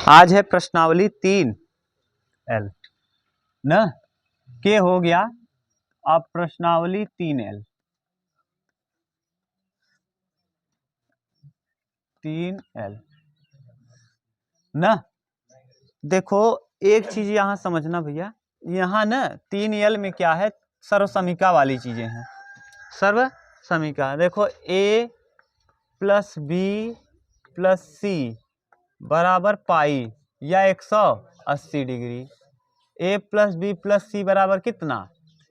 आज है प्रश्नावली 3L न के हो गया। अब प्रश्नावली 3L न देखो, एक चीज यहाँ समझना भैया, यहाँ न 3L में क्या है, सर्वसमीका वाली चीजें हैं। सर्वसमीका देखो, a plus B plus C बराबर पाई या 180 degree. a plus B plus C बराबर कितना,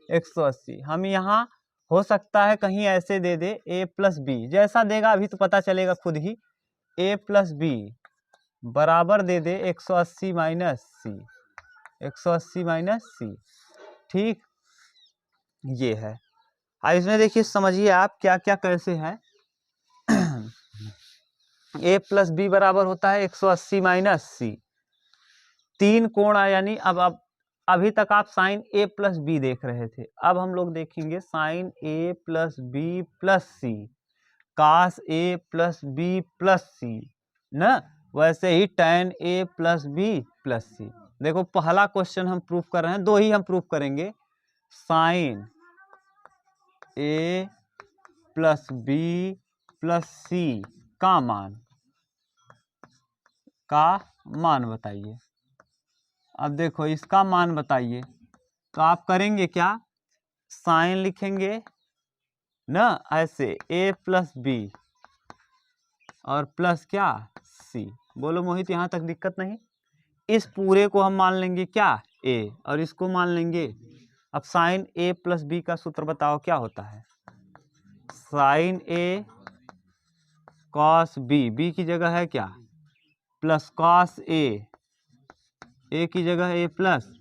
180। हम यहाँ हो सकता है कहीं ऐसे दे दे a प्लस बी, जैसा देगा अभी तो पता चलेगा खुद ही। a प्लस बी बराबर दे दे 180 माइनस सी, 180 माइनस सी। ठीक, ये है। अब इसमें देखिए, समझिए आप क्या क्या कैसे है। a प्लस बी बराबर होता है 180 माइनस सी। तीन कोण, यानी अब अभी तक आप साइन a प्लस बी देख रहे थे, अब हम लोग देखेंगे sine a plus B plus C, cos a plus B plus C न, वैसे ही tan a plus B plus C. देखो, पहला क्वेश्चन हम प्रूफ कर रहे हैं, दो ही हम प्रूफ करेंगे। Sine a plus B plus C का मान बताइए। अब देखो, इसका मान बताइए तो आप करेंगे क्या, साइन लिखेंगे ना ऐसे a प्लस बी और प्लस क्या सी। बोलो मोहित, यहाँ तक दिक्कत नहीं। इस पूरे को हम मान लेंगे क्या a, और इसको मान लेंगे। अब साइन a प्लस बी का सूत्र बताओ क्या होता है, sine a cos B, B की जगह है क्या प्लस कॉस a की जगह a प्लस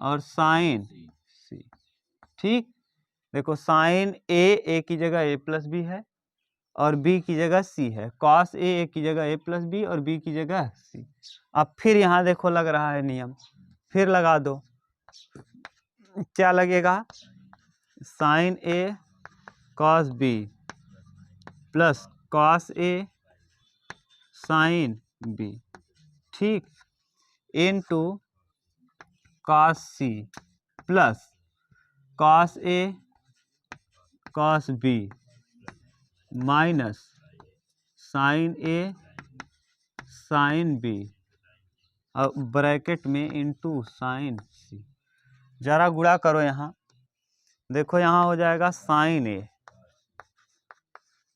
और साइन सी। ठीक, देखो साइन a की जगह a प्लस बी है और b की जगह c है, कॉस a की जगह a प्लस बी और b की जगह c। अब फिर यहाँ देखो लग रहा है नियम, फिर लगा दो। क्या लगेगा, sine a cos b plus cos a sine b, ठीक, into cos c plus cos a cos b minus sine a sine b और ब्रैकेट में इनटू साइन c। जरा गुणा करो यहाँ, देखो यहाँ हो जाएगा sine a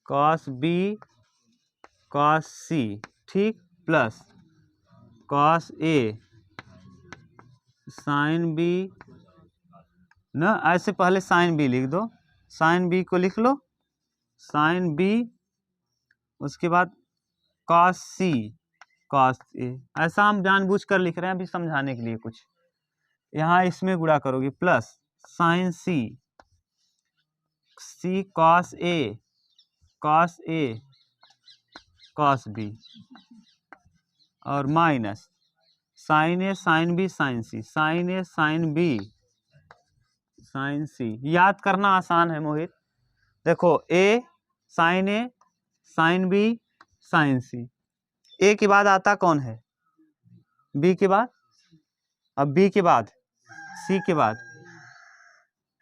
cos b cos c, ठीक, plus cos a sine b ना, ऐसे पहले साइन b लिख दो, साइन b को लिख लो, साइन b, उसके बाद कॉस c कॉस a। ऐसा हम जानबूझ कर लिख रहे हैं अभी समझाने के लिए कुछ। यहाँ इसमें गुणा करोगे plus sine c cos a cos b और minus sine a sine b sine c, sine a sine b sine c। याद करना आसान है मोहित। देखो, a sine b sine c, a के बाद आता कौन है, b के बाद, अब b के बाद c के बाद,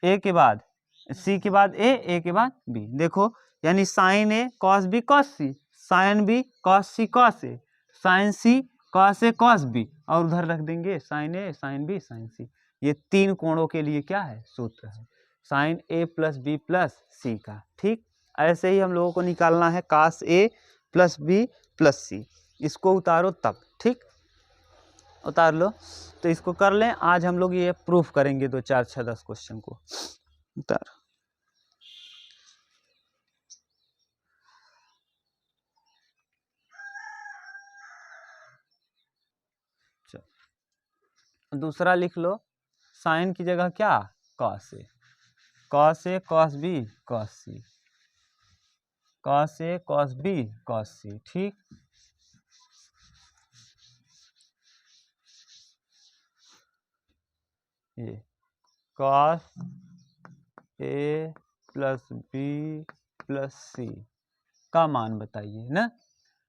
a के बाद c के बाद a के बाद b। देखो, यानी sine a cos b cos c, sine b cos c cos a, sine c cos a cos b, और उधर रख देंगे sine a sine b sine c। ये तीन कोणों के लिए क्या है, सूत्र है sine a plus B plus C का। ठीक, ऐसे ही हम लोगों को निकालना है cos a plus B plus C. इसको उतारो तब, ठीक, उतार लो। तो इसको कर लें, आज हम लोग ये प्रूफ करेंगे 2 4 6 10 क्वेश्चन को। उतार, दूसरा लिख लो, साइन की जगह क्या cos a cos b cos c, cos a cos b cos c। ठीक, ये cos a plus b plus c का मान बताइए ना।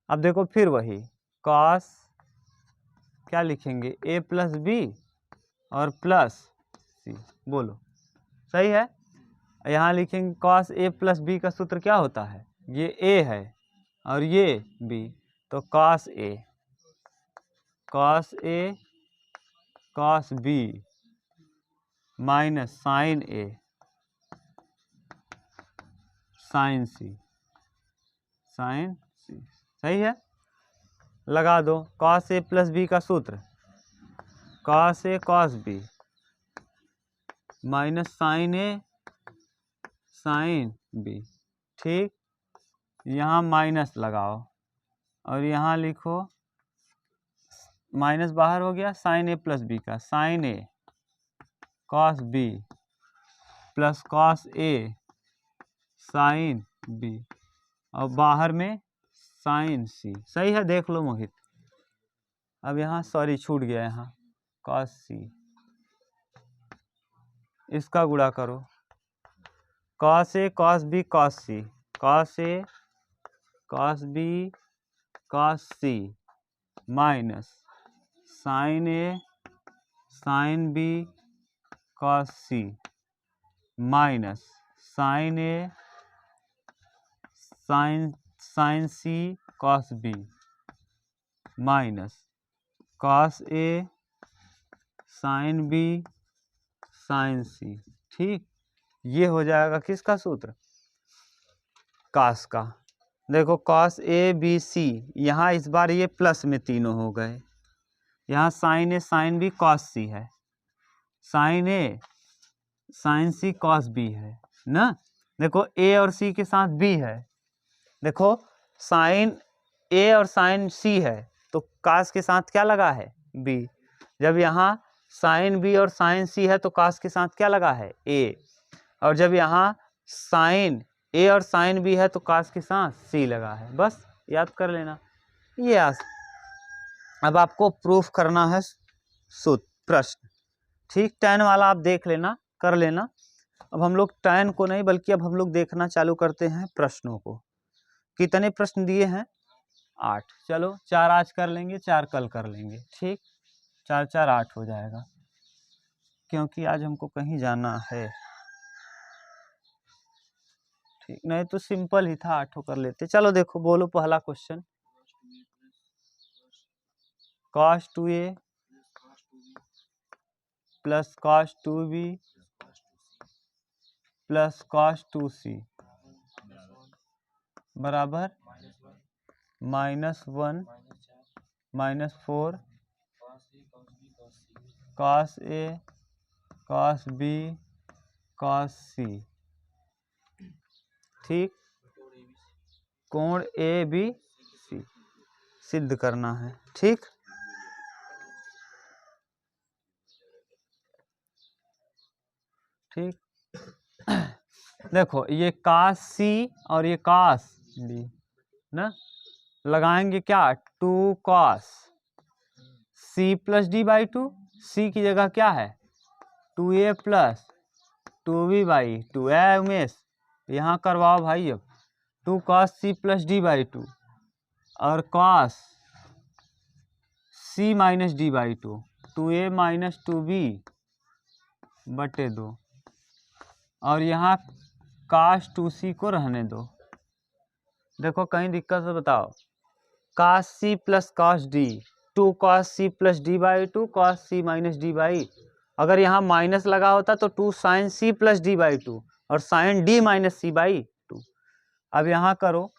अब देखो फिर वही कॉस क्या लिखेंगे, a प्लस बी और प्लस सी, बोलो सही है। यहाँ लिखेंगे cos a प्लस बी का सूत्र क्या होता है, ये a है और ये b, तो cos a cos b minus sine a sine c, सही है। लगा दो cos a प्लस बी का सूत्र cos a cos b minus sine a sine b, ठीक। यहाँ माइनस लगाओ और यहाँ लिखो, माइनस बाहर हो गया, साइन a प्लस बी का sine a cos b plus cos a sine b और बाहर में साइन c, सही है। देख लो मोहित, अब यहाँ सॉरी छूट गया, यहाँ cos c, इसका गुणा करो cos a cos b cos c, cos a cos b cos c minus sine a sine b cos c minus sine a sine c cos b minus cos a sine b sine c, ठीक। ये हो जाएगा किसका सूत्र, cos का। देखो cos a b c, यहाँ इस बार ये प्लस में तीनों हो गए, यहाँ sine a sine b cos c है, sine a sine c cos b है ना। देखो a और c के साथ b है, देखो साइन a और साइन c है तो cos के साथ क्या लगा है, b। जब यहाँ साइन b और साइन c है तो cos के साथ क्या लगा है, a। और जब यहाँ साइन a और साइन b है तो cos के साथ c लगा है, बस याद कर लेना ये। अब आपको प्रूफ करना है प्रश्न, ठीक। tan वाला आप देख लेना, कर लेना। अब हम लोग tan को नहीं बल्कि अब हम लोग देखना चालू करते हैं प्रश्नों को। कितने प्रश्न दिए हैं, 8। चलो 4 आज कर लेंगे, 4 कल कर लेंगे, ठीक। 4 4 8 हो जाएगा, क्योंकि आज हमको कहीं जाना है, ठीक। नहीं तो सिंपल ही था, 8 कर लेते। चलो देखो, बोलो पहला question, cos 2a plus cos 2b plus cos 2c बराबर -1 -4 cos a cos b cos c, ठीक। कोण ए बी सी सिद्ध करना है, ठीक। ठीक देखो ये cos c और ये cos d ना, लगाएंगे क्या, 2 cos c plus d by 2, c की जगह क्या है 2a प्लस 2b बाई 2 है उमेश, यहाँ करवाओ भाई। अब 2 cos c plus d by 2 और cos c minus d by 2, 2a minus 2b बटे 2 और यहाँ cos 2c को रहने दो। देखो कहीं दिक्कत है बताओ, cos c plus cos d, 2 cos c plus d by 2 cos c minus d by, अगर यहाँ माइनस लगा होता तो 2 sin c plus d by 2 और sin d minus c by 2। अब यहाँ करो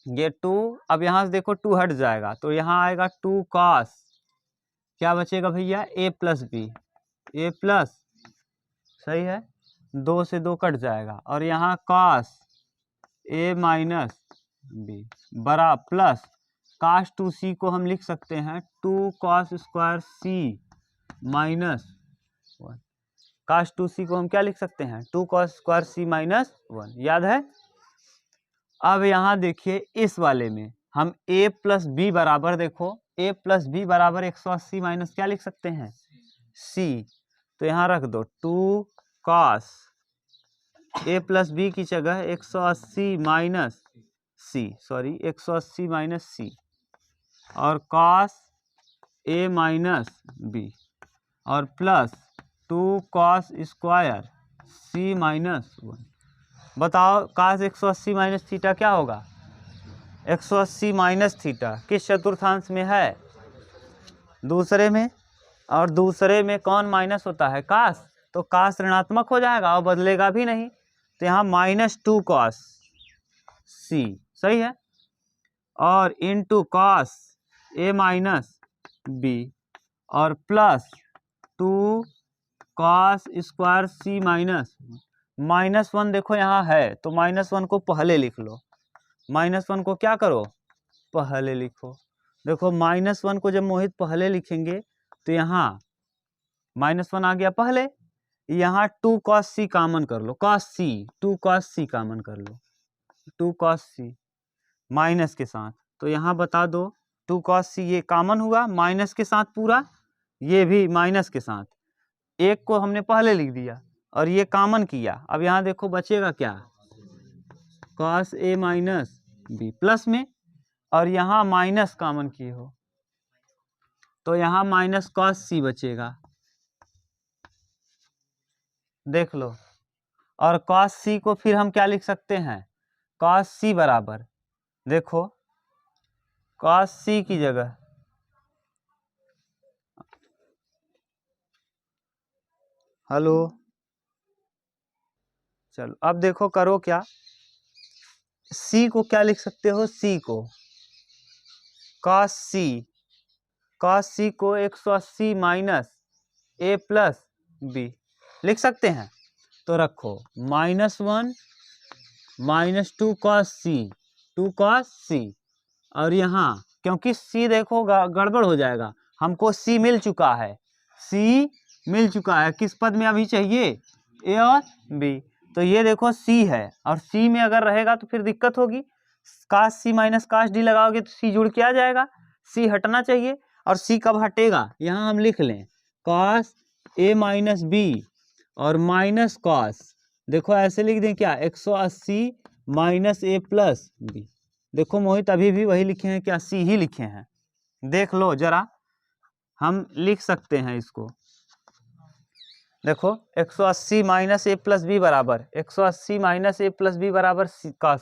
ये 2, अब यहाँ से देखो 2 हट जाएगा तो यहाँ आएगा 2 cos, क्या बचेगा भैया a plus b, a plus, सही है, 2 से 2 कट जाएगा और यहाँ cos a माइनस बी बड़ा प्लस cos 2c को हम लिख सकते हैं 2 cos square c minus 1, cos 2c को हम क्या लिख सकते हैं 2 cos स्क्वायर c माइनस 1, याद है। अब यहाँ देखिए इस वाले में हम a प्लस बी बराबर, देखो a प्लस बी बराबर 180 माइनस क्या लिख सकते हैं c, तो यहाँ रख दो 2 cos a प्लस बी की जगह 180 माइनस सी, सॉरी 180 माइनस सी और cos ए माइनस बी और प्लस 2 कॉस स्क्वायर सी माइनस 1। बताओ cos 180 माइनस थीटा क्या होगा? 180 माइनस थीटा किस चतुर्थांश में है? दूसरे में। और दूसरे में कौन माइनस होता है? cos। तो cos ऋणात्मक हो जाएगा और बदलेगा भी नहीं, तो यहाँ -2 cos सी, सही है, और इंटू cos ए माइनस बी और प्लस 2 cos स्क्वायर सी माइनस 1। देखो यहाँ है तो -1 को पहले लिख लो, -1 को क्या करो? पहले लिखो। देखो -1 को जब मोहित पहले लिखेंगे तो यहाँ -1 आ गया पहले, यहाँ 2 cos सी कॉमन कर लो, cos सी 2 cos सी कॉमन कर लो, 2 cos सी माइनस के साथ, तो यहाँ बता दो 2 cos सी ये कॉमन हुआ माइनस के साथ पूरा, ये भी माइनस के साथ, एक को हमने पहले लिख दिया और ये कॉमन किया। अब यहाँ देखो बचेगा क्या? cos ए माइनस बी प्लस में, और यहाँ माइनस कॉमन किए हो तो यहाँ माइनस cos सी बचेगा, देख लो। और cos सी को फिर हम क्या लिख सकते हैं? cos सी बराबर, देखो cos सी की जगह हेलो, चलो अब देखो करो क्या, सी को क्या लिख सकते हो? सी को cos सी को 180 माइनस ए प्लस बी लिख सकते हैं। तो रखो -1 -2 cos सी और यहाँ क्योंकि सी देखो गड़बड़ हो जाएगा, हमको सी मिल चुका है, सी मिल चुका है, किस पद में अभी चाहिए? ए और बी, तो ये देखो सी है और सी में अगर रहेगा तो फिर दिक्कत होगी, cos C minus cos D लगाओगे तो सी जुड़ के आ जाएगा, सी हटना चाहिए। और सी कब हटेगा? यहाँ हम लिख लें cos ए माइनस बी और माइनस cos, देखो ऐसे लिख दें क्या? 180 माइनस ए प्लस बी। देखो मोहित अभी भी वही लिखे हैं क्या? सी ही लिखे हैं, देख लो जरा, हम लिख सकते हैं इसको। देखो 180 माइनस ए प्लस बी बराबर 180 माइनस ए प्लस बी बराबर cos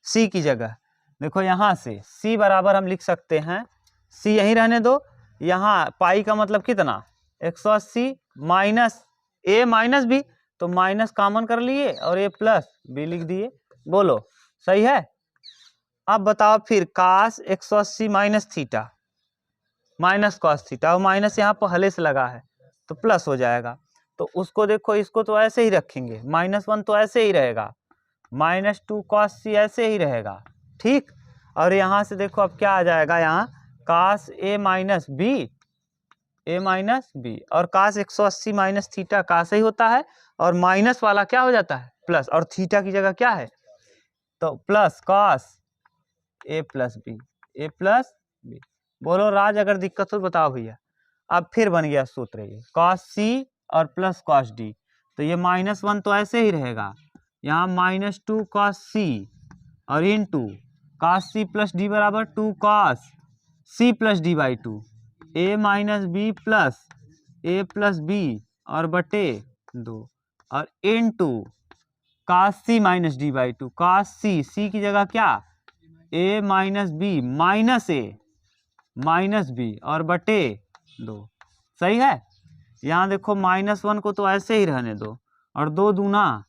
सी की जगह, देखो यहाँ से सी बराबर हम लिख सकते हैं, सी यहीं रहने दो, यहाँ पाई का मतलब कितना? 180 माइनस ए माइनस बी, तो माइनस कॉमन कर लिए और ए प्लस बी लिख दिए, बोलो सही है? अब बताओ फिर cos 180 minus theta minus cos theta, और माइनस यहाँ पहले से लगा है तो प्लस हो जाएगा, तो उसको देखो, इसको तो ऐसे ही रखेंगे, -1 तो ऐसे ही रहेगा, -2 cos सी ऐसे ही रहेगा, ठीक। और यहाँ से देखो अब क्या आ जाएगा? यहाँ cos ए माइनस बी और cos 180 माइनस थीटा cos ही होता है, और माइनस वाला क्या हो जाता है? प्लस, और थीटा की जगह क्या है? तो प्लस cos ए प्लस बी। बोलो राज, अगर दिक्कत हो बताओ भैया। अब फिर बन गया सूत्र ये cos सी और प्लस cos डी, तो ये -1 तो ऐसे ही रहेगा, यहाँ -2 cos सी और into cos C plus D बराबर 2 cos C plus D by 2, A minus B plus A plus B और बटे 2 और into cos C minus D by 2, cos C की जगह क्या? A minus B minus B और बटे 2, सही है। यहाँ देखो -1 को तो ऐसे ही रहने दो, और 2 दूना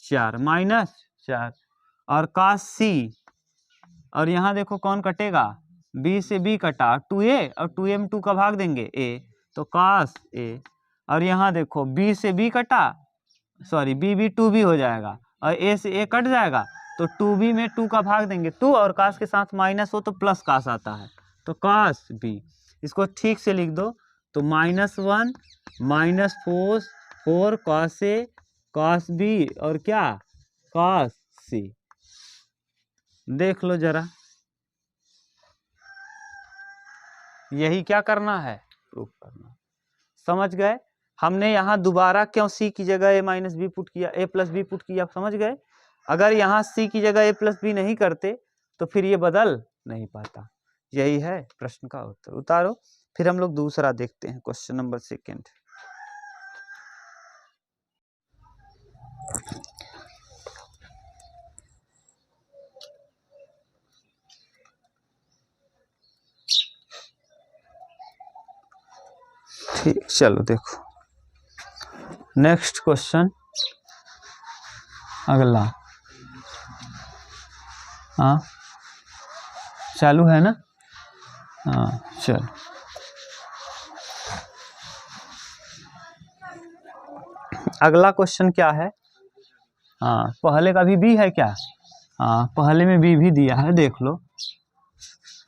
4 -4 और cos सी, और यहाँ देखो कौन कटेगा? b से b कटा 2a और 2a में 2 का भाग देंगे a, तो cos a, और यहाँ देखो b से b कटा, सॉरी b 2b हो जाएगा और a से a कट जाएगा, तो 2b में 2 का भाग देंगे 2, और cos के साथ माइनस हो तो प्लस cos आता है, तो cos b, इसको ठीक से लिख दो, तो -1 -4 cos a cos b और क्या? cos c। देख लो जरा, यही क्या करना है? प्रूफ करना। समझ गए? हमने यहाँ दोबारा क्यों सी की जगह ए माइनस बी पुट किया, ए प्लस बी पुट किया, समझ गए? अगर यहाँ सी की जगह ए प्लस बी नहीं करते तो फिर ये बदल नहीं पाता। यही है प्रश्न का उत्तर। उतारो। फिर हम लोग दूसरा देखते हैं, क्वेश्चन नंबर 2। ठीक, चलो देखो नेक्स्ट क्वेश्चन अगला। हाँ चालू है ना? हाँ चलो, अगला क्वेश्चन क्या है? हाँ पहले का भी बी है क्या? हाँ पहले में बी भी दिया है, देख लो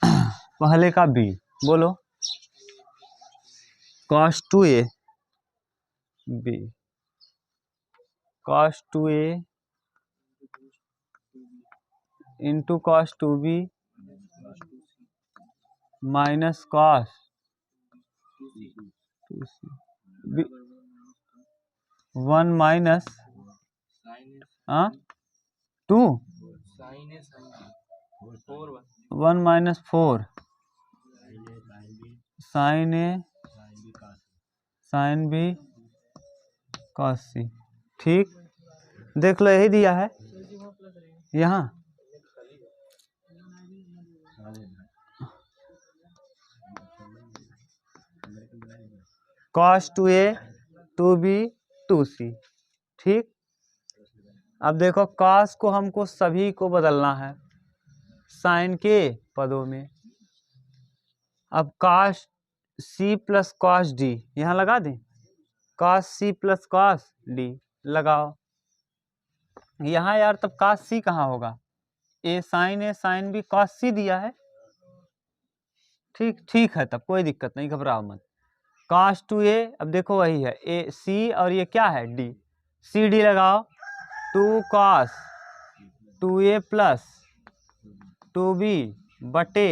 पहले का बी बोलो। cos 2a b cos 2a into cos 2b minus cos 2c 1 minus 2 1 minus 4 sine A sine B cos c। ठीक, देख लो यही दिया है यहाँ। cos 2a 2b 2c। ठीक, अब देखो cos को हमको सभी को बदलना है साइन के पदों में। अब cos c plus cos d यहाँ लगा दें, cos c plus cos d लगाओ यहाँ यार। तब cos c कहाँ होगा? ए साइन भी cos c दिया है। ठीक ठीक है, तब कोई दिक्कत नहीं, घबराओ मत। cos 2a अब देखो वही है ए सी और ये क्या है d, सी डी लगाओ। 2 cos 2a प्लस 2b बटे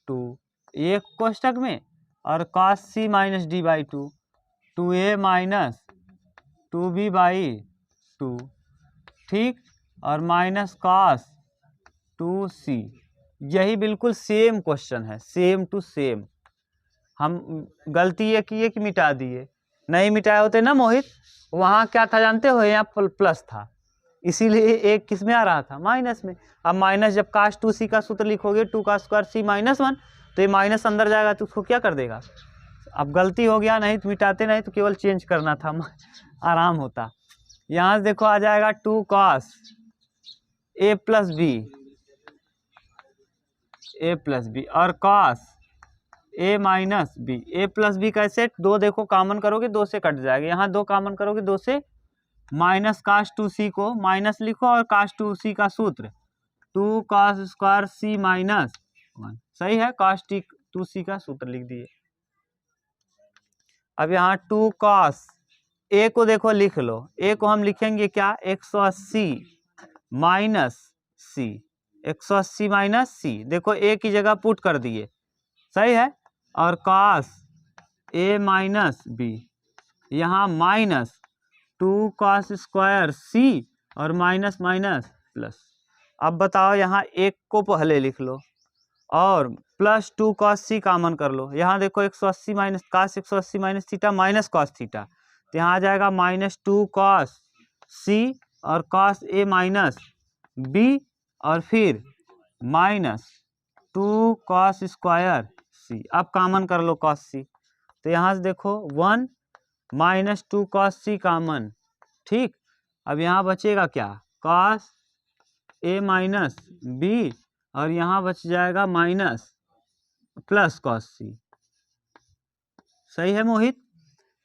2 एक कोष्टक में, और cos c minus D by 2 2a minus 2b by 2। ठीक, और माइनस cos 2c। यही बिल्कुल सेम क्वेश्चन है, सेम टू सेम। हम गलती ये किए कि मिटा दिए, नहीं मिटाए होते ना मोहित, वहाँ क्या था जानते हो? यहाँ प्लस था, इसीलिए एक किस में आ रहा था? माइनस में। अब माइनस जब cos 2c का सूत्र लिखोगे 2 का स्क्वायर c माइनस 1, तो ये माइनस अंदर जाएगा तो उसको क्या कर देगा? अब गलती हो गया, नहीं तो मिटाते, नहीं तो केवल चेंज करना था आराम होता। यहाँ से देखो आ जाएगा 2 cos a प्लस बी और cos a minus b. A plus b कैसे? दो देखो कॉमन करोगे 2 से कट जाएगा, यहाँ 2 कॉमन करोगे 2 से, माइनस cos 2c को माइनस लिखो और cos 2c का सूत्र 2 cos स्क्वायर c माइनस 1। सही है, cos 2c का सूत्र लिख दिए। अब यहाँ 2 cos a को देखो लिख लो, a को हम लिखेंगे क्या? 180 माइनस c, 180 माइनस c। देखो a की जगह पुट कर दिए, सही है। और cos a माइनस b, यहाँ माइनस 2 cos स्क्वायर c और माइनस माइनस प्लस। अब बताओ यहाँ एक को पहले लिख लो और प्लस 2 cos c कॉमन कर लो। यहाँ देखो 180 minus cos 180 minus theta minus cos theta, तो यहाँ आ जाएगा माइनस 2 cos c और cos a माइनस b और फिर माइनस 2 cos स्क्वायर c। अब कॉमन कर लो cos c, तो यहाँ से देखो 1 माइनस 2 cos c कॉमन। ठीक, अब यहाँ बचेगा क्या? cos a माइनस b और यहाँ बच जाएगा माइनस प्लस cos c। सही है मोहित,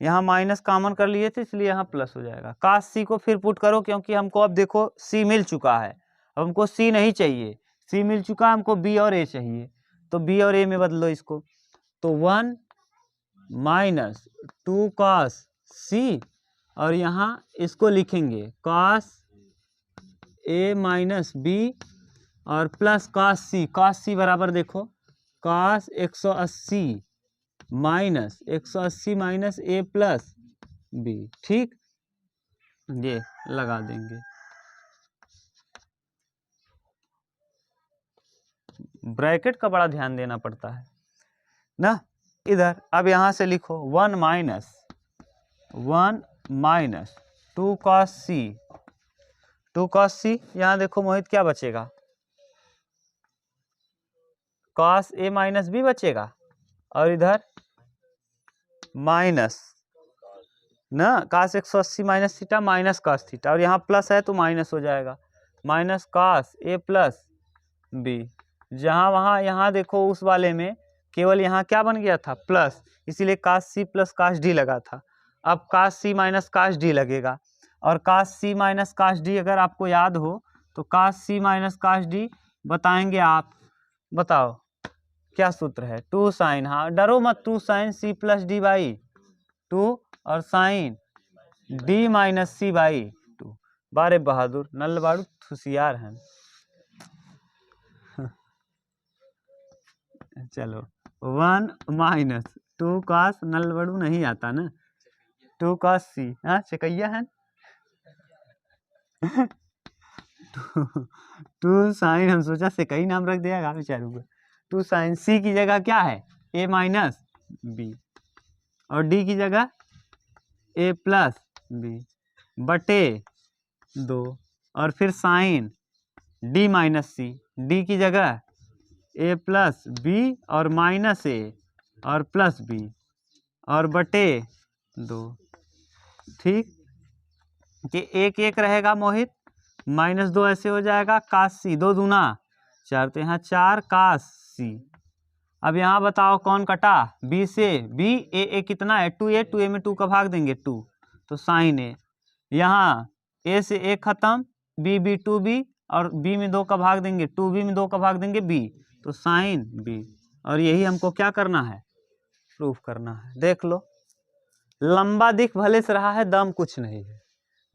यहाँ माइनस कॉमन कर लिए थे इसलिए यहाँ प्लस हो जाएगा। cos c को फिर पुट करो, क्योंकि हमको अब देखो c मिल चुका है, अब हमको c नहीं चाहिए, c मिल चुका, हमको b और a चाहिए, तो b और a में बदलो इसको। तो 1 माइनस 2 cos c और यहाँ इसको लिखेंगे cos a माइनस b और प्लस cos c बराबर देखो cos 180 minus 180 minus a plus b। ठीक, ये लगा देंगे। ब्रैकेट का बड़ा ध्यान देना पड़ता है ना। इधर अब यहाँ से लिखो 1 minus 2 cos c, 2 cos c। यहाँ देखो मोहित क्या बचेगा, cos a माइनस b बचेगा, और इधर माइनस ना cos 180 minus theta minus cos theta, और यहाँ प्लस है तो माइनस हो जाएगा, minus cos a plus b। जहाँ वहाँ यहाँ देखो उस वाले में केवल यहाँ क्या बन गया था प्लस, इसीलिए cos c plus cos d लगा था। अब cos c minus cos d लगेगा, और cos c minus cos d अगर आपको याद हो तो cos c minus cos d बताएंगे आप, बताओ क्या सूत्र है, 2 साइन, हाँ डरो मत, 2 sine c plus D by 2 और sine d minus c by 2। बारे बहादुर नल बाड़ू होशियार हैं। चलो 1 माइनस 2 cos, नल बड़ू नहीं आता ना, 2 cos c, हाँ चकैया है। 2 साइन, हम सोचा से कई नाम रख दिया बेचारू को। 2 साइन c की जगह क्या है a माइनस b, और d की जगह a प्लस b बटे 2, और फिर sine d minus c, d की जगह a प्लस b और माइनस a और प्लस b और बटे 2। ठीक, कि एक एक रहेगा मोहित, माइनस 2 ऐसे हो जाएगा, cos c 2 दूना 4, तो यहाँ 4 cos c। अब यहाँ बताओ कौन कटा, b से, b a कितना है 2a, 2a में 2 का भाग देंगे 2, तो साइन a, यहाँ a से a खत्म, b 2b, और b में 2 का भाग देंगे 2b में 2 का भाग देंगे b, तो साइन b। और यही हमको क्या करना है, प्रूफ करना है। देख लो, लंबा दिख भले से रहा है, दम कुछ नहीं है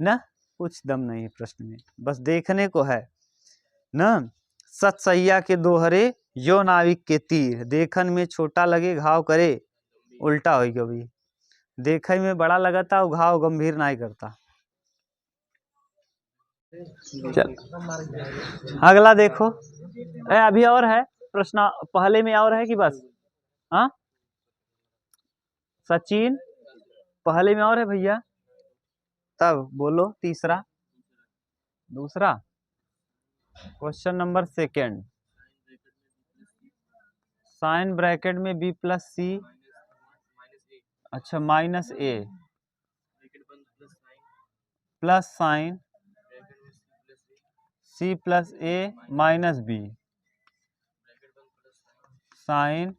ना, कुछ दम नहीं है प्रश्न में, बस देखने को है ना। सतसैया के दोहरे यो नाविक के तीर, देखन में छोटा लगे घाव करे उल्टा हो कभी, देखे में बड़ा लगता वो घाव गंभीर नहीं करता। चल अगला देखो, अभी और है प्रश्न, पहले में और है कि बस, हाँ सचिन पहले में और है भैया, तब बोलो तीसरा, दूसरा क्वेश्चन नंबर 2, साइन ब्रैकेट में b प्लस सी, अच्छा minus a plus sine c plus a minus b sine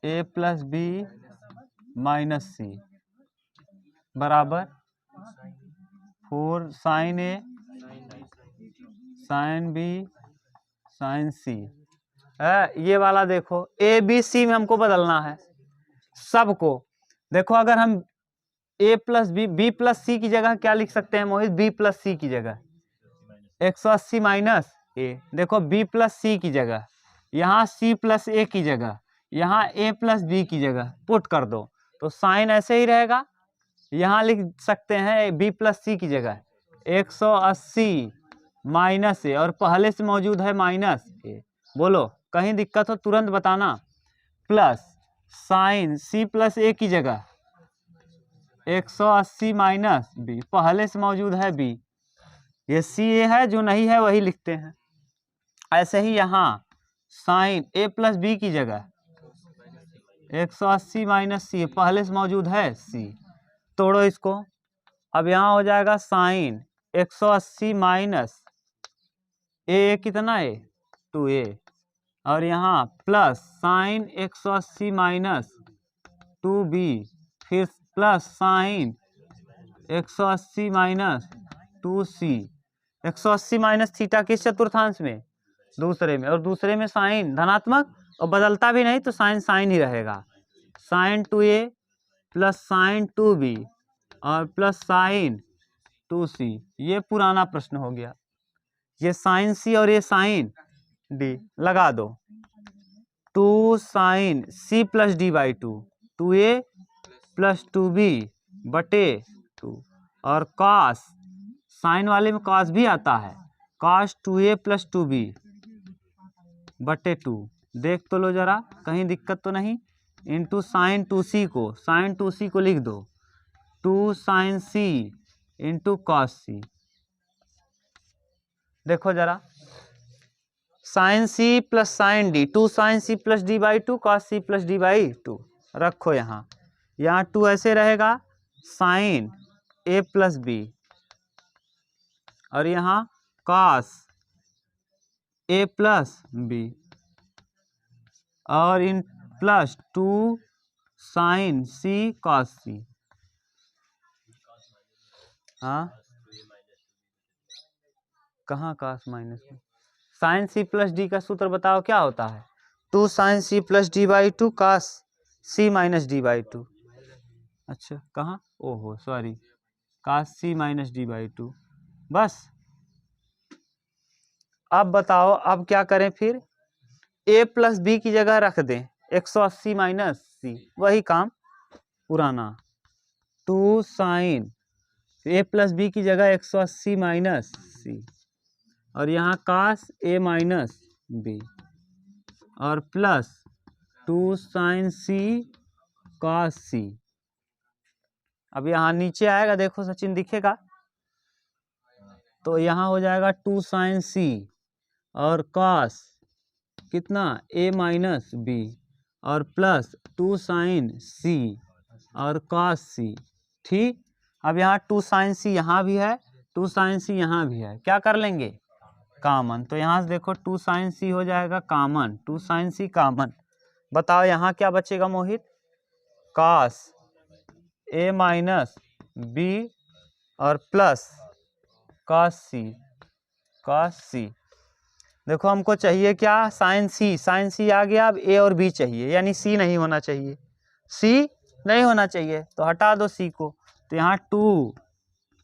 a plus b minus c बराबर 4 sine a sine b sine c। ये वाला देखो a b c में हमको बदलना है सबको। देखो अगर हम a प्लस b प्लस सी की जगह क्या लिख सकते हैं मोहित, b प्लस सी की जगह 180 माइनस a, देखो b प्लस सी की जगह, यहाँ c प्लस a की जगह, यहाँ a प्लस b की जगह पुट कर दो, तो साइन ऐसे ही रहेगा। यहाँ लिख सकते हैं b प्लस सी की जगह 180 माइनस a, और पहले से मौजूद है माइनस a, बोलो कहीं दिक्कत हो तुरंत बताना, plus sine c plus a की जगह 180 माइनस b, पहले से मौजूद है b, ये सी ए है, जो नहीं है वही लिखते हैं। ऐसे ही यहाँ साइन a प्लस बी की जगह 180 माइनस सी, पहले से मौजूद है c, तोड़ो इसको, अब यहाँ हो जाएगा साइन 180 माइनस a कितना है 2a, और यहाँ प्लस साइन 180 माइनस 2b, फिर plus sine 180 minus 2c, 180 minus theta किस चतुर्थांश में, दूसरे में, और दूसरे में साइन धनात्मक और बदलता भी नहीं तो साइन साइन ही रहेगा, sign 2a plus sign 2b और प्लस साइन 2c। ये पुराना प्रश्न हो गया, ये साइन c और ये साइन d लगा दो, 2 sine c plus d by 2, 2a plus 2b बटे 2, और कॉस, साइन वाले में कॉस भी आता है, कॉस 2a प्लस 2b बटे 2, देख तो लो जरा कहीं दिक्कत तो नहीं, इंटू साइन 2c को, साइन 2c को लिख दो 2 sine c into cos c। देखो जरा, sine C plus sine d, 2 sine C plus D by 2 cos c plus D by 2 रखो यहाँ 2 ऐसे रहेगा साइन ए प्लस बी, और यहाँ कॉस ए प्लस बी, और इन plus 2 sine c cos c. हाँ, कहाँ कॉस माइनस में? साइन सी प्लस डी का सूत्र बताओ क्या होता है? 2 sine C plus D by 2 cos c minus D by 2। अच्छा, कहाँ? ओहो sorry, cos c minus D by 2। बस, अब बताओ अब क्या करें फिर? ए प्लस बी की जगह रख दें 180 माइनस सी, वही काम पुराना। 2 साइन ए प्लस बी की जगह 180 माइनस सी, और यहाँ कास ए माइनस बी, और प्लस 2 साइन सी कॉस सी। अब यहाँ नीचे आएगा, देखो सचिन दिखेगा, तो यहाँ हो जाएगा 2 साइन सी और कॉस कितना ए माइनस बी, और प्लस 2 साइन सी और कॉस सी। ठीक, अब यहाँ 2 साइन सी यहाँ भी है, 2 साइन सी यहाँ भी है, क्या कर लेंगे? कॉमन। तो यहाँ से देखो 2 साइन सी हो जाएगा कॉमन, 2 साइन सी कॉमन। बताओ यहाँ क्या बचेगा मोहित? कॉस ए माइनस बी और प्लस कॉस सी, कॉस सी। देखो हमको चाहिए क्या? साइन सी, साइन सी आ गया, अब ए और बी चाहिए, यानी सी नहीं होना चाहिए, सी नहीं होना चाहिए, तो हटा दो सी को। तो यहाँ 2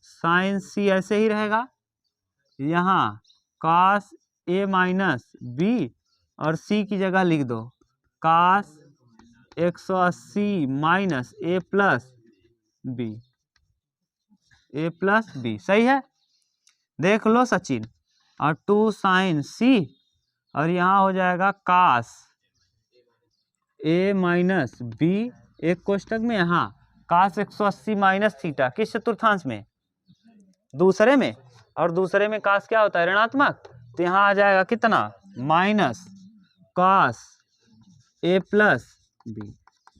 साइन सी ऐसे ही रहेगा, यहाँ कॉस ए माइनस बी और सी की जगह लिख दो cos 180 minus A plus b, a plus B. सही है, देख लो सचिन। और 2 साइन सी, और यहाँ हो जाएगा कॉस ए माइनस बी, एक कोष्टक में, यहाँ कॉस 180 माइनस थीटा, किस चतुर्थांश में? दूसरे में, और दूसरे में कॉस क्या होता है? ऋणात्मक। तो यहाँ आ जाएगा कितना? Minus cos a plus b,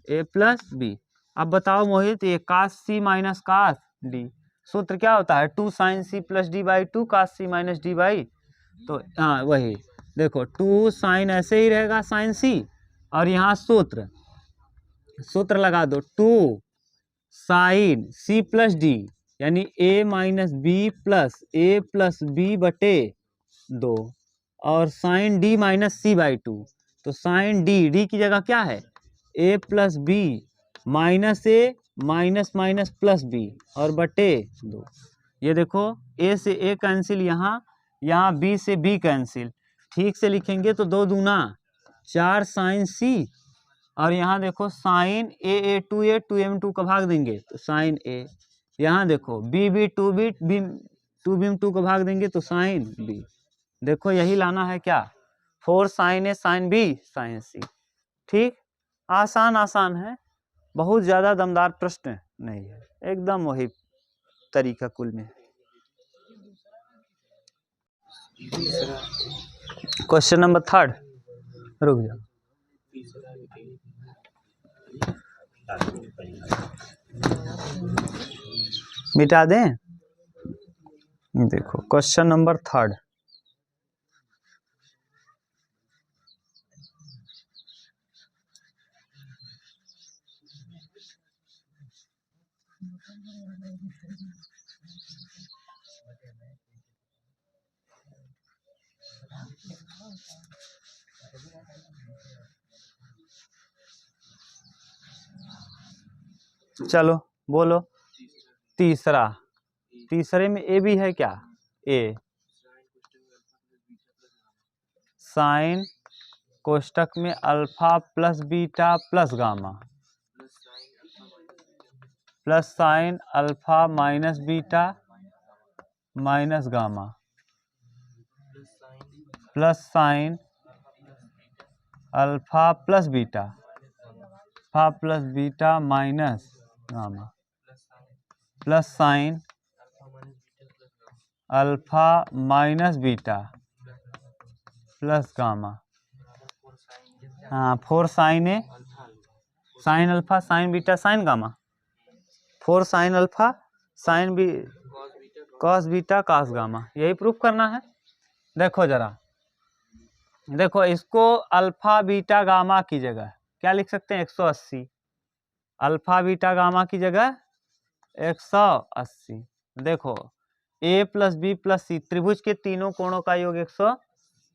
a plus b. अब बताओ मोहित, ये cos c minus cos d, सूत्र क्या होता है? 2 sine C plus D by 2 cos c minus D by, तो हाँ वही देखो 2 साइन ऐसे ही रहेगा साइन सी, और यहाँ सूत्र, सूत्र लगा दो 2 साइन सी प्लस डी, यानी a minus B plus b बटे 2, और sine d minus c by 2। तो साइन डी की जगह क्या है? A plus b minus a minus minus plus B और बटे 2। ये देखो ए से ए कैंसिल, यहाँ बी से बी कैंसिल, ठीक से लिखेंगे तो 2 दूना 4 साइन सी, और यहाँ देखो साइन ए 2m 2 का भाग देंगे तो साइन ए, यहाँ देखो बी 2 बीम 2 का भाग देंगे तो साइन बी। देखो यही लाना है क्या? 4 sine A sine B sign सी। ठीक, आसान आसान है, बहुत ज़्यादा दमदार प्रश्न नहीं है, एकदम वही तरीका कुल में। क्वेश्चन नंबर 3, रुक जाओ, मिटा दें। देखो क्वेश्चन नंबर 3, चलो बोलो। तीसरे में ए भी है क्या? ए साइन कोष्टक में alpha plus beta plus gamma, plus sine alpha minus beta minus gamma, plus sine alpha plus beta alpha plus beta minus gamma plus sine alpha minus beta plus gamma. हाँ 4 sine A sine alpha sine beta sine gamma 4 sine alpha sine B cos beta cos gamma, यही proof करना है। देखो जरा, देखो इसको alpha beta gamma की जगह क्या लिख सकते हैं 180, अल्फा बीटा गामा की जगह 180। देखो ए प्लस बी प्लस सी त्रिभुज के तीनों कोणों का योग 100,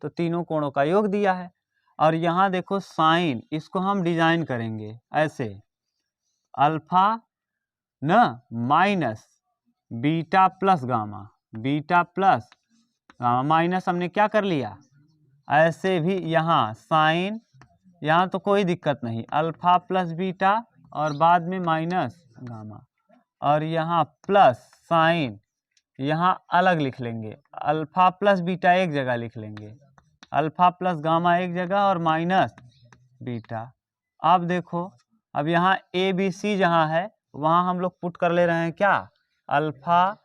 तो तीनों कोणों का योग दिया है। और यहाँ देखो साइन, इसको हम डिजाइन करेंगे ऐसे अल्फा न minus beta plus gamma, beta plus gamma minus हमने क्या कर लिया ऐसे भी यहाँ साइन, यहाँ तो कोई दिक्कत नहीं, अल्फा प्लस बीटा और बाद में माइनस गामा, और यहाँ प्लस साइन, यहाँ अलग लिख लेंगे, अल्फा प्लस बीटा एक जगह लिख लेंगे, अल्फा प्लस गामा एक जगह और माइनस बीटा। अब देखो, अब यहाँ ए बी सी जहाँ है वहाँ हम लोग पुट कर ले रहे हैं क्या अल्फा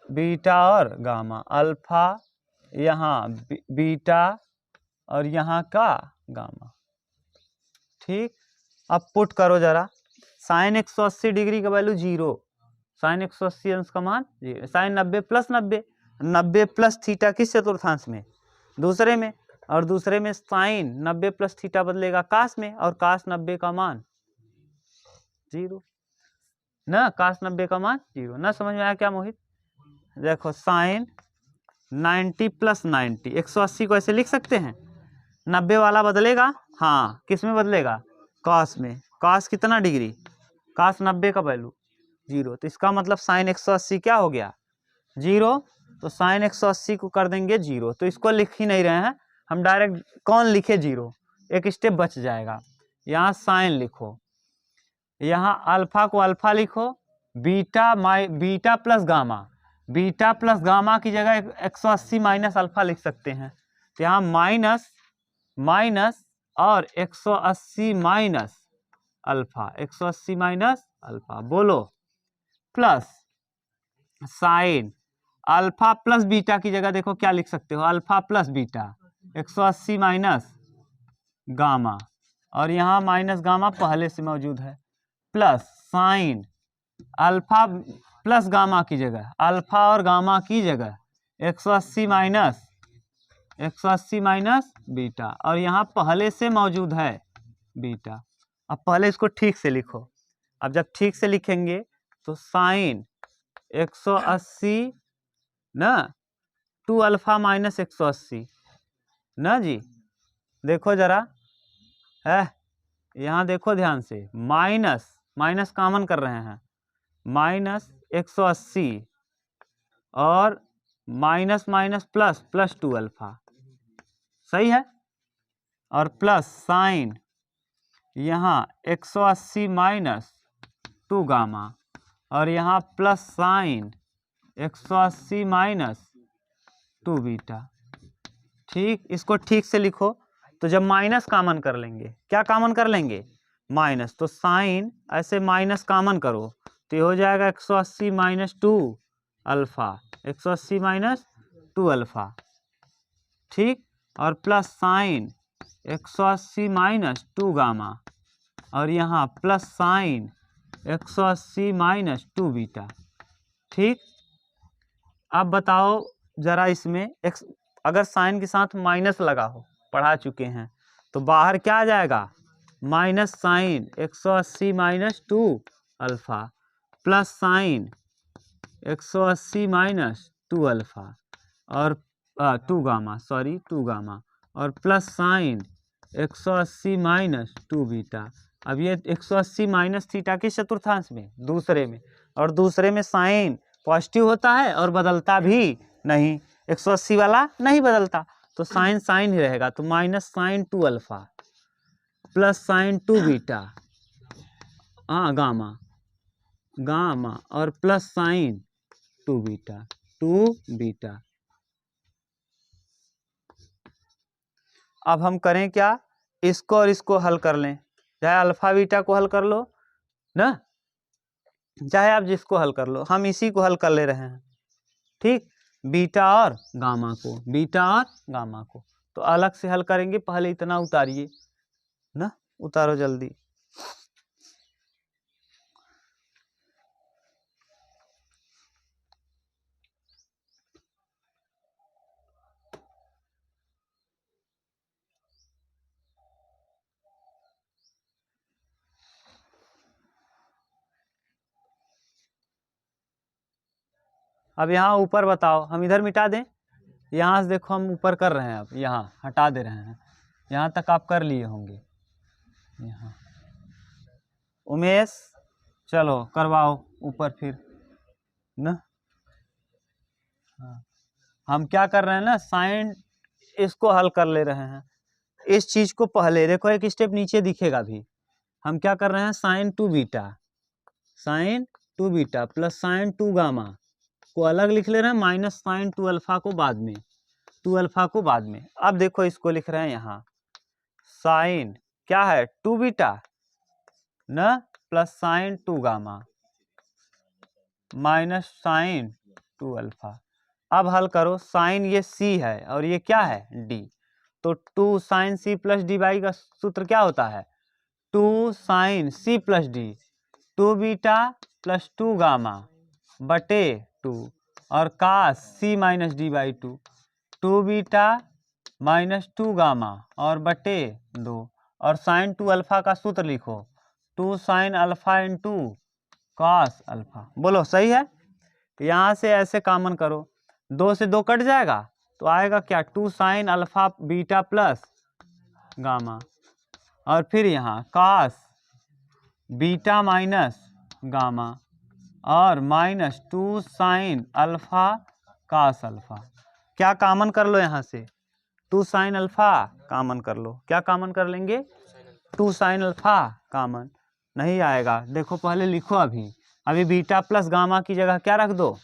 बीटा और गामा, अल्फा यहाँ बीटा और यहाँ का गामा। ठीक, अब पुट करो जरा, साइन 180 डिग्री का वैल्यू 0, साइन 180 अंश का मान 0, साइन 90 प्लस 90, 90 प्लस थीटा किस चतुर्थांश में दूसरे में, और दूसरे में साइन 90 प्लस थीटा बदलेगा कास में, और कास 90 का मान 0 ना, कास 90 का मान 0 ना। समझ में आया क्या मोहित? देखो साइन 90 प्लस 90, 180 को ऐसे लिख सकते हैं, 90 वाला बदलेगा, हाँ किस में बदलेगा कॉस में, कॉस कितना डिग्री, कॉस 90 का वैल्यू 0, तो इसका मतलब साइन 180 क्या हो गया 0, तो साइन 180 को कर देंगे 0, तो इसको लिख ही नहीं रहे हैं हम, डायरेक्ट कौन लिखे 0, एक स्टेप बच जाएगा। यहाँ साइन लिखो, यहाँ अल्फा को अल्फा लिखो, beta plus gamma, beta plus gamma की जगह 180 माइनस अल्फा लिख सकते हैं, तो यहाँ माइनस माइनस और 180 माइनस अल्फा, 180 माइनस अल्फा बोलो, plus sine alpha plus beta की जगह देखो क्या लिख सकते हो alpha plus beta 180 minus gamma, और यहाँ माइनस गामा पहले से मौजूद है, plus sine alpha plus gamma की जगह अल्फा और गामा की जगह 180 माइनस बीटा, और यहाँ पहले से मौजूद है बीटा। अब पहले इसको ठीक से लिखो, अब जब ठीक से लिखेंगे तो साइन 180 ना 2 अल्फा माइनस 180 ना जी, देखो जरा है, यहाँ देखो ध्यान से, माइनस माइनस कॉमन कर रहे हैं, माइनस 180 और minus minus plus plus 2 alpha, सही है, और प्लस साइन यहाँ 180 माइनस 2 गामा, और यहाँ प्लस साइन 180 माइनस 2 बीटा। ठीक, इसको ठीक से लिखो, तो जब माइनस कॉमन कर लेंगे, क्या कॉमन कर लेंगे माइनस, तो साइन ऐसे माइनस कॉमन करो तो ये हो जाएगा 180 माइनस 2 अल्फा, 180 माइनस 2 अल्फा। ठीक, और प्लस साइन 180 माइनस 2 गामा, और यहाँ प्लस साइन 180 माइनस 2 बीटा। ठीक, अब बताओ जरा इसमें अगर साइन के साथ माइनस लगा हो, पढ़ा चुके हैं, तो बाहर क्या आ जाएगा minus sine 180 minus 2 alpha plus sine 180 minus 2 alpha और 2 गामा, सॉरी 2 गामा, और प्लस साइन 180 माइनस 2 बीटा। अब ये 180 माइनस थीटा किस चतुर्थांश में दूसरे में, और दूसरे में साइन पॉजिटिव होता है और बदलता भी नहीं, 180 वाला नहीं बदलता, तो साइन साइन ही रहेगा, तो minus sine 2 alpha plus sine 2 beta, हाँ गामा गामा, और प्लस साइन 2 बीटा। अब हम करें क्या, इसको और इसको हल कर लें, चाहे अल्फा बीटा को हल कर लो ना, चाहे आप जिसको हल कर लो, हम इसी को हल कर ले रहे हैं। ठीक, बीटा और गामा को, बीटा और गामा को तो अलग से हल करेंगे। पहले इतना उतारिए ना, उतारो जल्दी। अब यहाँ ऊपर बताओ, हम इधर मिटा दें, यहाँ से देखो हम ऊपर कर रहे हैं, अब यहाँ हटा दे रहे हैं, यहाँ तक आप कर लिए होंगे। यहाँ उमेश चलो करवाओ ऊपर फिर ना। हाँ, हम क्या कर रहे हैं ना, साइन इसको हल कर ले रहे हैं। इस चीज को पहले देखो, एक स्टेप नीचे दिखेगा भी। हम क्या कर रहे हैं, sign to beta, sign to beta plus sign to gamma को अलग लिख ले रहे हैं, माइनस साइन टू अल्फा को बाद में, टू अल्फा को बाद में। अब देखो इसको लिख रहे हैं यहाँ, साइन क्या है, टू बीटा न plus sign to gamma minus sign to alpha. अब हल करो, साइन ये सी है और ये क्या है, डी, तो two sine C plus D by का सूत्र क्या होता है, टू साइन सी plus D, two beta plus two gamma बटे टू, और cos C minus D by two, two beta minus two gamma और बटे दो, और साइन टू अल्फा का सूत्र लिखो, two sine alpha into cos alpha. बोलो सही है। यहाँ से ऐसे कॉमन करो, दो से दो कट जाएगा तो आएगा क्या, two sine alpha beta plus gamma, और फिर यहाँ कॉस बीटा माइनस गामा और minus two sine alpha cos alpha. क्या कॉमन कर लो यहाँ से, टू साइन अल्फा कॉमन कर लो। क्या कॉमन कर लेंगे, टू साइन अल्फा कॉमन नहीं आएगा। देखो पहले लिखो, अभी बीटा प्लस गामा की जगह क्या रख दो,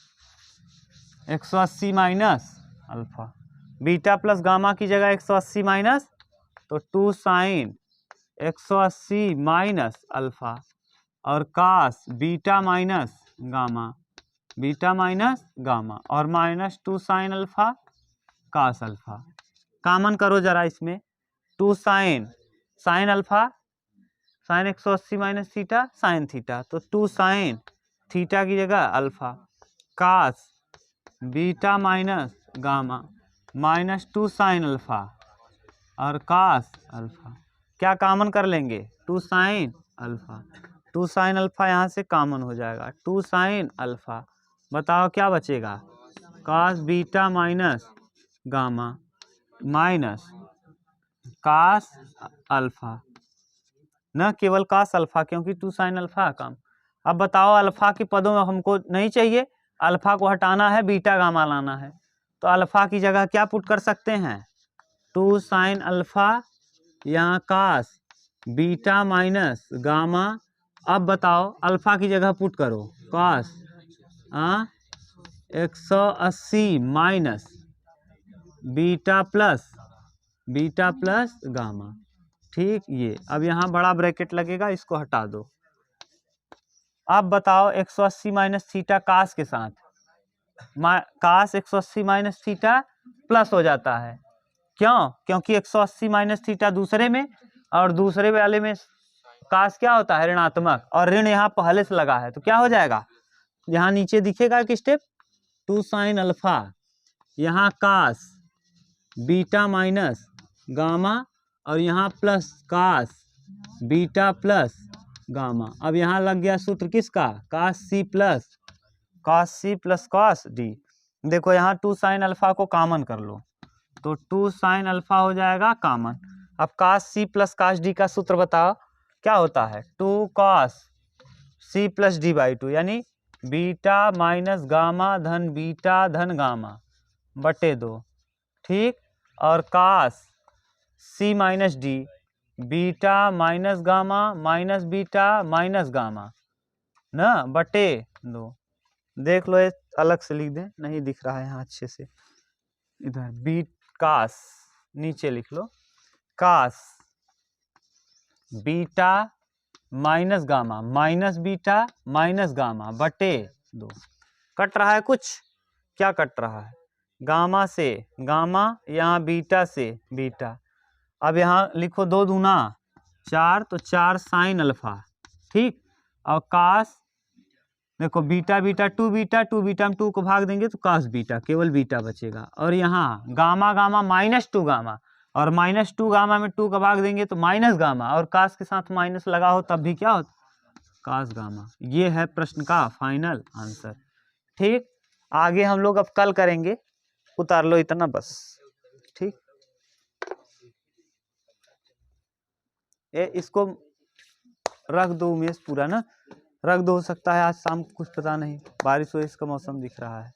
180 minus alpha, beta plus gamma की जगह 180 माइनस, तो टू साइन 180 माइनस अल्फा और cos beta minus gamma, beta minus gamma और minus two sine alpha cos alpha. Common करो जरा इसमें, two sine sine alpha, sine 180 minus theta sine theta, तो two sine theta की जगह alpha, cos beta minus gamma minus two sine alpha और cos alpha. क्या common कर लेंगे, two sine alpha, two sine alpha यहाँ से कॉमन हो जाएगा, टू साइन अल्फा, बताओ क्या बचेगा, cos beta minus gamma minus cos alpha, न केवल कास अल्फा क्योंकि टू साइन अल्फा कम। अब बताओ अल्फा के पदों में हमको नहीं चाहिए, अल्फा को हटाना है, बीटा गामा लाना है, तो अल्फा की जगह क्या पुट कर सकते हैं, टू साइन अल्फा, यहाँ कास बीटा माइनस गामा। अब बताओ अल्फा की जगह पुट करो कास 180 माइनस बीटा प्लस गामा। ठीक, ये अब यहाँ बड़ा ब्रैकेट लगेगा, इसको हटा दो। अब बताओ 180 माइनस थीटा कास के साथ, कास 180 माइनस थीटा प्लस हो जाता है, क्यों, क्योंकि 180 माइनस थीटा दूसरे में और दूसरे वाले में कास क्या होता है, ऋणात्मक, और ऋण यहाँ पहले से लगा है, तो क्या हो जाएगा, यहाँ नीचे दिखेगा एक स्टेप, टू साइन अल्फा, यहाँ कास बीटा माइनस गामा और यहाँ plus cos beta plus gamma. अब यहाँ लग गया सूत्र किसका, कास सी प्लस कास डी। देखो यहाँ टू साइन अल्फा को कॉमन कर लो, तो टू साइन अल्फा हो जाएगा कॉमन। अब कास सी प्लस कास डी का सूत्र बताओ क्या होता है, two cos C plus D by two, यानी बीटा माइनस गामा धन बीटा धन गामा बटे दो। ठीक, और cos C minus D beta minus gamma minus beta minus gamma ना बटे दो। देख लो, ये अलग से लिख दे, नहीं दिख रहा है यहाँ अच्छे से, इधर बी कास नीचे लिख लो, cos beta minus gamma minus beta minus gamma बटे 2। कट रहा है कुछ? क्या कट रहा है? गामा से गामा, यहाँ बीटा से बीटा। अब यहाँ लिखो 2 दूना 4, तो 4 साइन अल्फा, ठीक। और कास, देखो बीटा बीटा 2 बीटा, 2 बीटा में 2 को भाग देंगे तो कास बीटा, केवल बीटा बचेगा। और यहाँ गामा गामा माइनस 2 गामा, और माइनस 2 गामा में 2 का भाग देंगे तो माइनस गामा, और कास के साथ माइनस लगा हो तब भी क्या होता? कास गामा। ये है प्रश्न का फाइनल आंसर, ठीक। आगे हम लोग अब कल करेंगे, उतार लो इतना बस, ठीक। इसको रख दो उमेश पूरा ना, रख दो, हो सकता है आज शाम को, कुछ पता नहीं, बारिश हो इसका मौसम दिख रहा है।